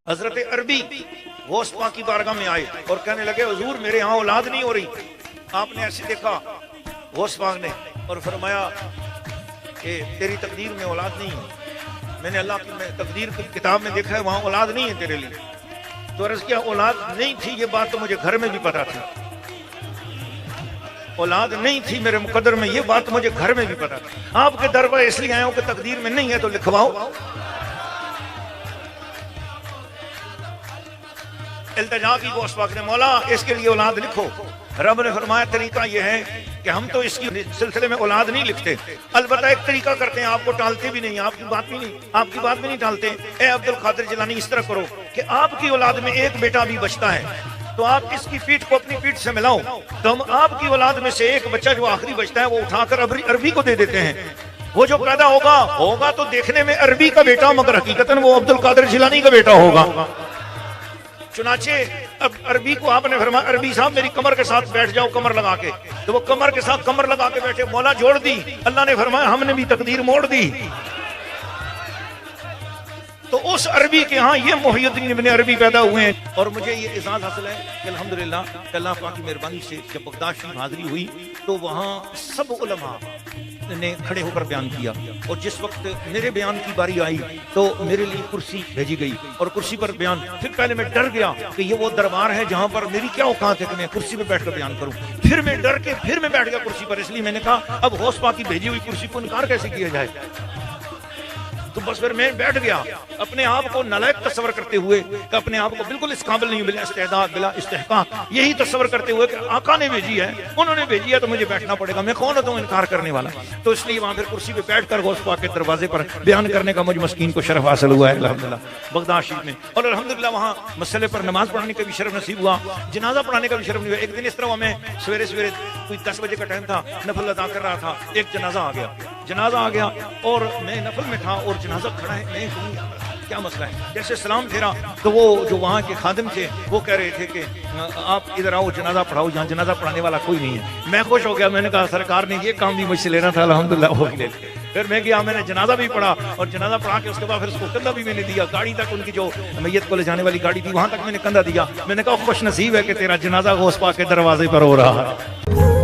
حضرت عربی غوث پاک کی بارگاہ میں آئے اور کہنے لگے حضور میرے ہاں اولاد نہیں ہو رہی. آپ نے ایسے دیکھا غوث پاک نے اور فرمایا کہ تیری تقدیر میں اولاد نہیں ہے. میں نے اللہ کی تقدیر کی کتاب میں دیکھا ہے وہاں اولاد نہیں ہے تیرے لیے. تو عرض کیا اولاد نہیں تھی؟ یہ بات تو مجھے گھر میں بھی پتا تھی. اولاد نہیں تھی میرے مقدر میں، یہ بات مجھے گھر میں بھی پتا تھی. آپ کے در پر اس لیے آیا ہوں کہ تقدیر میں نہیں ہے تو لکھواؤ. التجا کی غوث پاک نے، مولا اس کے لیے اولاد لکھو. رب نے فرمایا طریقہ یہ ہے کہ ہم تو اس کی سلسلے میں اولاد نہیں لکھتے، البتہ ایک طریقہ کرتے ہیں، آپ کو ٹالتے بھی نہیں، آپ کی بات بھی نہیں ٹالتے. اے عبد القادر جیلانی اس طرح کرو کہ آپ کی اولاد میں ایک بیٹا بھی بچتا ہے تو آپ اس کی پیٹھ کو اپنی پیٹھ سے ملاؤ تو ہم آپ کی اولاد میں سے ایک بچہ جو آخری بچتا ہے وہ اٹھا کر عربی کو دے دیتے ہیں. وہ جو پیدا ہوگا تو دیکھنے میں عربی کا بیٹا مگر حقیقتاً وہ عبد القادر جیلانی کا بیٹا ہوگا. چنانچہ اب عربی کو آپ نے فرمایا عربی صاحب میری کمر کے ساتھ بیٹھ جاؤ، کمر لگا کے. تو وہ کمر کے ساتھ کمر لگا کے بیٹھے. مولا جوڑ دی. اللہ نے فرمایا ہم نے بھی تقدیر موڑ دی. تو اس عربی کے ہاں یہ محی الدین ابن عربی پیدا ہوئے ہیں. اور مجھے یہ اعزاز حاصل ہے کہ الحمدللہ اللہ پاک کی مہربانی سے جب بغداد شریف حاضری ہوئی تو وہاں سب علماء نے کھڑے ہو کر بیان کیا. اور جس وقت میرے بیان کی باری آئی تو میرے لیے کرسی بھیجی گئی اور کرسی پر بیان. پھر پہلے میں ڈر گیا کہ یہ وہ دربار ہے جہاں پر میری کیا اوقات ہے کہ میں کرسی پہ بیٹھ کر بیان کروں. پھر میں ڈر کے پھر میں بیٹھ گیا کرسی پر. اس لیے میں نے کہا اب غوث پاک کی بھیجی ہوئی کرسی کو انکار کیسے کیا جائے. تو بس پھر میں بیٹھ گیا اپنے آپ کو نالائق تصور کرتے ہوئے کہ اپنے آپ کو بالکل اس قابل نہیں، بلا استعداد بلا استحقاق، یہی تصور کرتے ہوئے کہ آقا نے بھیجی ہے، انہوں نے بھیجی ہے تو مجھے بیٹھنا پڑے گا، میں کون ہوتا ہوں انکار کرنے والا. تو اس لیے وہاں پھر کرسی پہ بیٹھ کر غوث پاک کے دروازے پر بیان کرنے کا مجھ مسکین کو شرف حاصل ہوا ہے الحمدللہ بغداد شریف میں. اور الحمدللہ وہاں مسئلے پر نماز پڑھانے کا بھی شرف نصیب ہوا، جنازہ پڑھانے کا بھی شرف نہیں ہوا. ایک دن اس طرح ہوا میں سویرے کوئی 10 بجے کا ٹائم تھا، نفل ادا کر رہا تھا، ایک جنازہ آ گیا اور میں نفل میں تھا اور جنازہ کھڑا ہے. میں کیا مسئلہ ہے، جیسے سلام پھیرا تو وہ جو وہاں کے خادم تھے وہ کہہ رہے تھے کہ آپ ادھر آؤ جنازہ پڑھاؤ، یہاں جنازہ پڑھانے والا کوئی نہیں ہے. میں خوش ہو گیا، میں نے کہا سرکار نے یہ کام بھی مجھ سے لینا تھا، الحمدللہ ہو گیا. پھر میں گیا، میں نے جنازہ بھی پڑھا اور جنازہ پڑھا کے اس کے بعد پھر اس کو کندھا بھی میں نے دیا. گاڑی تک ان کی جو میت کو لے جانے والی گاڑی تھی وہاں تک میں نے کندھا دیا. میں نے کہا خوش نصیب ہے کہ تیرا جنازہ غوث پاک کے دروازے پر ہو رہا ہے.